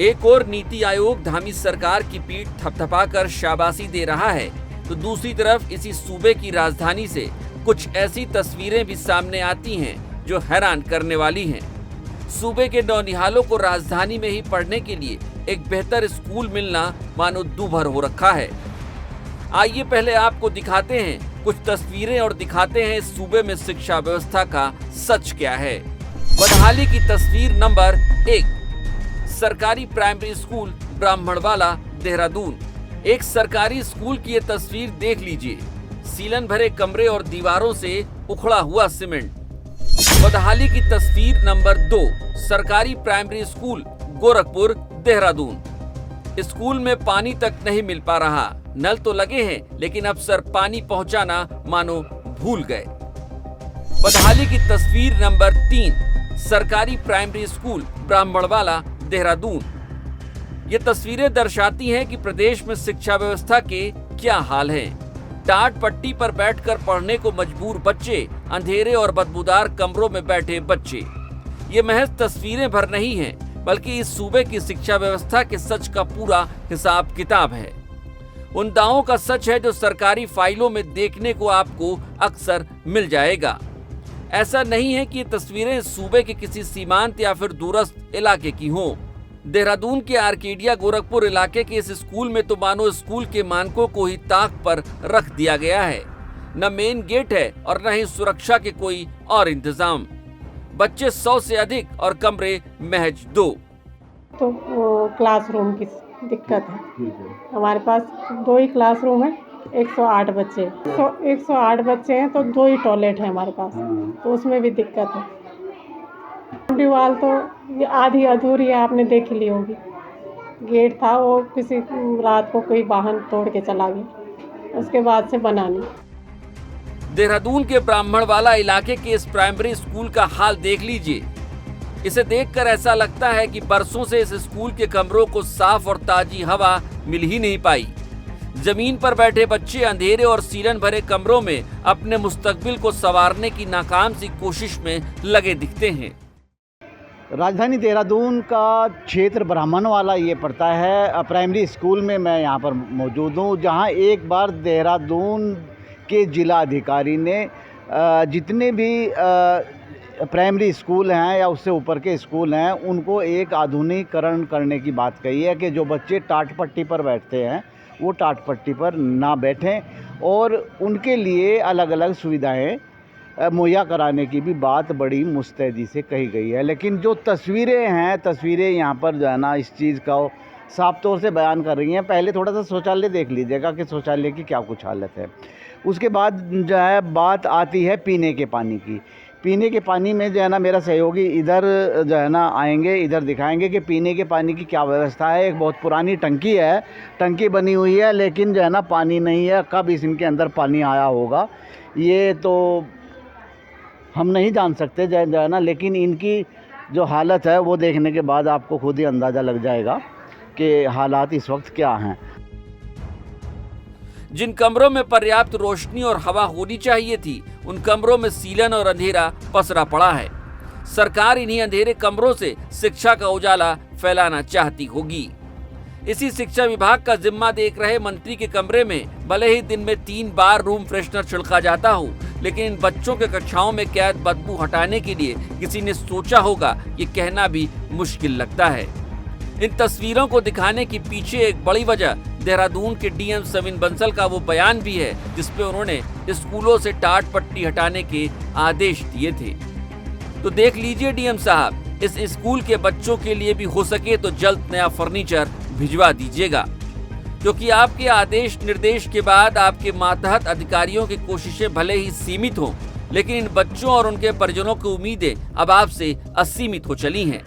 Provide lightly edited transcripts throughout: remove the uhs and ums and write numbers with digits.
एक और नीति आयोग धामी सरकार की पीठ थपथपाकर शाबाशी दे रहा है, तो दूसरी तरफ इसी सूबे की राजधानी से कुछ ऐसी तस्वीरें भी सामने आती हैं जो हैरान करने वाली हैं। सूबे के नौनिहालों को राजधानी में ही पढ़ने के लिए एक बेहतर स्कूल मिलना मानो दूभर हो रखा है। आइए पहले आपको दिखाते हैं कुछ तस्वीरें और दिखाते हैं इस सूबे में शिक्षा व्यवस्था का सच क्या है। बदहाली की तस्वीर नंबर 1, सरकारी प्राइमरी स्कूल ब्राह्मणवाला देहरादून। एक सरकारी स्कूल की ये तस्वीर देख लीजिए। सीलन भरे कमरे और दीवारों से उखड़ा हुआ सीमेंट। बदहाली की तस्वीर नंबर 2, सरकारी primary school Gorakhpur Dehradun. School में पानी तक नहीं मिल पा रहा। नल तो लगे हैं लेकिन अफसर पानी पहुंचाना मानो भूल गए। बदहाली की तस्वीर नंबर 3, सरकारी प्राइमरी स्कूल ब्राह्मणवाला देहरादून। ये तस्वीरें दर्शाती हैं कि प्रदेश में शिक्षा व्यवस्था के क्या हाल हैं। टाट पट्टी पर बैठकर पढ़ने को मजबूर बच्चे, अंधेरे और बदबूदार कमरों में बैठे बच्चे। ये महज तस्वीरें भर नहीं हैं, बल्कि इस सूबे की शिक्षा व्यवस्था के सच का पूरा हिसाब किताब है। उन दावों का सच है जो सरकारी फाइलों में देखने को आपको अक्सर मिल जाएगा। ऐसा नहीं है कि ये तस्वीरें सूबे के किसी सीमांत या फिर दूरस्थ इलाके की हों। देहरादून के आर्केडिया गोरखपुर इलाके के इस स्कूल में तो मानो स्कूल के मानकों को ही ताक पर रख दिया गया है। न मेन गेट है और न ही सुरक्षा के कोई और इंतजाम। बच्चे 100 से अधिक और कमरे महज 2। तो क्लासरूम की दिक्कत है। हमारे पास 2 ही क्लासरूम है, 108 बच्चे। 108 बच्चे हैं तो 2 ही टॉयलेट है हमारे पास, तो उसमें भी दिक्कत है। दीवार तो ये आधी अधूरी है, आपने देख ली होगी। गेट था, वो किसी रात को कोई वाहन तोड़ के चला गया, उसके बाद से बना नहीं। देहरादून के ब्राह्मणवाला इलाके के इस प्राइमरी स्कूल का हाल देख लीजिए। इसे देखकर ऐसा लगता है कि बरसों से इस स्कूल के कमरों को साफ और ताजी हवा मिल ही नहीं पाई। जमीन पर बैठे बच्चे अंधेरे और सीलन भरे कमरों में अपने मुस्तकबिल को संवारने की नाकाम सी कोशिश में लगे दिखते हैं। राजधानी देहरादून का क्षेत्र ब्राह्मणवाला ये पड़ता है। प्राइमरी स्कूल में मैं यहाँ पर मौजूद हूँ, जहाँ एक बार देहरादून के जिला अधिकारी ने जितने भी प्राइमरी स्कूल हैं या उससे ऊपर के स्कूल हैं उनको एक आधुनिकीकरण करने की बात कही है कि जो बच्चे टाट पट्टी पर बैठते हैं वो टाट पट्टी पर ना बैठें और उनके लिए अलग अलग सुविधाएं मुहैया कराने की भी बात बड़ी मुस्तैदी से कही गई है। लेकिन जो तस्वीरें हैं, तस्वीरें यहाँ पर जो है ना इस चीज़ का साफ तौर से बयान कर रही हैं। पहले थोड़ा सा शौचालय देख लीजिएगा कि शौचालय की क्या कुछ हालत है। उसके बाद जो है बात आती है पीने के पानी की। पीने के पानी में जो है ना मेरा सहयोगी इधर जो है ना आएंगे, इधर दिखाएंगे कि पीने के पानी की क्या व्यवस्था है। एक बहुत पुरानी टंकी है, टंकी बनी हुई है लेकिन जो है ना पानी नहीं है। कब इनके अंदर पानी आया होगा ये तो हम नहीं जान सकते जो है ना, लेकिन इनकी जो हालत है वो देखने के बाद आपको खुद ही अंदाज़ा लग जाएगा कि हालात इस वक्त क्या हैं। जिन कमरों में पर्याप्त रोशनी और हवा होनी चाहिए थी, उन कमरों में सीलन और अंधेरा पसरा पड़ा है। सरकार इन्हीं अंधेरे कमरों से शिक्षा का उजाला फैलाना चाहती होगी। इसी शिक्षा विभाग का जिम्मा देख रहे मंत्री के कमरे में भले ही दिन में 3 बार रूम फ्रेशनर छिड़का जाता हो, लेकिन इन बच्चों के कक्षाओं में कैद बदबू हटाने के लिए किसी ने सोचा होगा, ये कहना भी मुश्किल लगता है। इन तस्वीरों को दिखाने के पीछे एक बड़ी वजह देहरादून के डीएम सविन बंसल का वो बयान भी है जिसपे उन्होंने स्कूलों से टाट पट्टी हटाने के आदेश दिए थे। तो देख लीजिए डीएम साहब, इस स्कूल के बच्चों के लिए भी हो सके तो जल्द नया फर्नीचर भिजवा दीजिएगा, क्योंकि आपके आदेश निर्देश के बाद आपके मातहत अधिकारियों की कोशिशें भले ही सीमित हों, लेकिन इन बच्चों और उनके परिजनों की उम्मीदें अब आपसे असीमित हो चली हैं।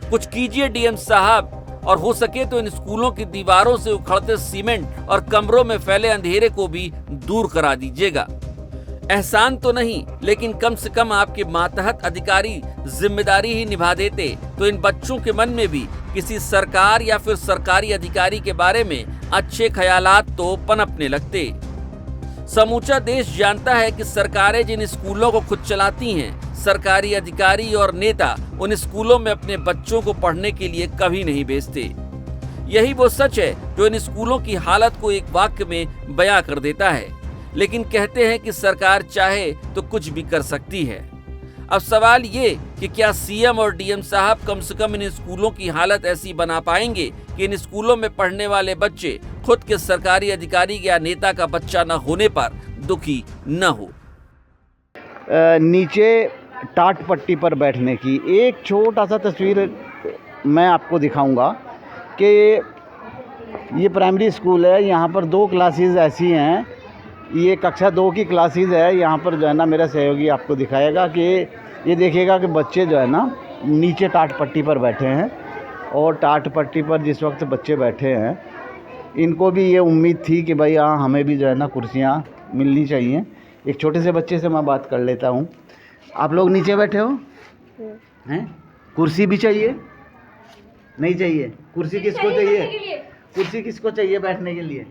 कुछ कीजिए डीएम साहब, और हो सके तो इन स्कूलों की दीवारों से उखड़ते सीमेंट और कमरों में फैले अंधेरे को भी दूर करा दीजिएगा। एहसान तो नहीं, लेकिन कम से कम आपके मातहत अधिकारी जिम्मेदारी ही निभा देते तो इन बच्चों के मन में भी किसी सरकार या फिर सरकारी अधिकारी के बारे में अच्छे ख्यालात तो पनपने लगते। समूचा देश जानता है कि सरकारें जिन स्कूलों को खुद चलाती हैं, सरकारी अधिकारी और नेता उन स्कूलों में अपने बच्चों को पढ़ने के लिए कभी नहीं भेजते। यही वो सच है जो इन स्कूलों की हालत को एक वाक्य में बयां कर देता है। लेकिन कहते हैं कि सरकार चाहे तो कुछ भी कर सकती है। अब सवाल ये कि क्या सीएम और डीएम साहब कम से कम इन स्कूलों की हालत ऐसी बना पाएंगे कि इन स्कूलों में पढ़ने वाले बच्चे खुद के सरकारी अधिकारी या नेता का बच्चा न होने पर दुखी न हो। नीचे टाट पट्टी पर बैठने की एक छोटा सा तस्वीर मैं आपको दिखाऊंगा कि ये प्राइमरी स्कूल है। यहाँ पर 2 क्लासेस ऐसी हैं, ये कक्षा 2 की क्लासेस है। यहाँ पर जो है ना मेरा सहयोगी आपको दिखाएगा कि ये देखिएगा कि बच्चे जो है ना नीचे टाट पट्टी पर बैठे हैं, और टाट पट्टी पर जिस वक्त बच्चे बैठे हैं इनको भी ये उम्मीद थी कि भाई हाँ हमें भी जो है ना कुर्सियाँ मिलनी चाहिए। एक छोटे से बच्चे से मैं बात कर लेता हूँ। आप लोग नीचे बैठे हो हैं, कुर्सी भी चाहिए? नहीं चाहिए? कुर्सी किसको चाहिए? कुर्सी किसको चाहिए बैठने के लिए?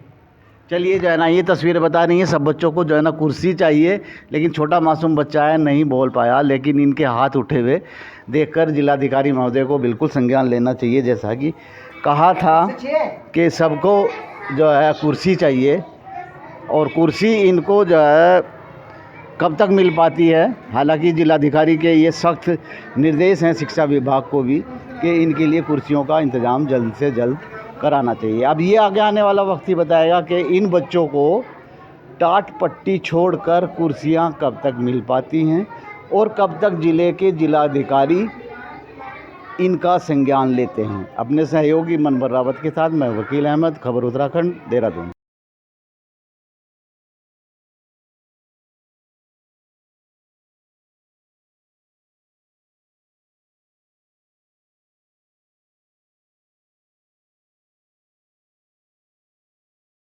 चलिए जो है ना ये तस्वीर बता रही है, सब बच्चों को जो है ना कुर्सी चाहिए, लेकिन छोटा मासूम बच्चा है नहीं बोल पाया। लेकिन इनके हाथ उठे हुए देखकर जिलाधिकारी महोदय को बिल्कुल संज्ञान लेना चाहिए। जैसा कि कहा था कि सबको जो है कुर्सी चाहिए, और कुर्सी इनको जो है कब तक मिल पाती है। हालांकि जिलाधिकारी के ये सख्त निर्देश हैं शिक्षा विभाग को भी कि इनके लिए कुर्सियों का इंतज़ाम जल्द से जल्द कराना चाहिए। अब ये आगे आने वाला वक्त ही बताएगा कि इन बच्चों को टाट पट्टी छोड़कर कुर्सियां कब तक मिल पाती हैं और कब तक ज़िले के जिलाधिकारी इनका संज्ञान लेते हैं। अपने सहयोगी मनवर रावत के साथ मैं वकील अहमद, खबर उत्तराखंड, देहरादून।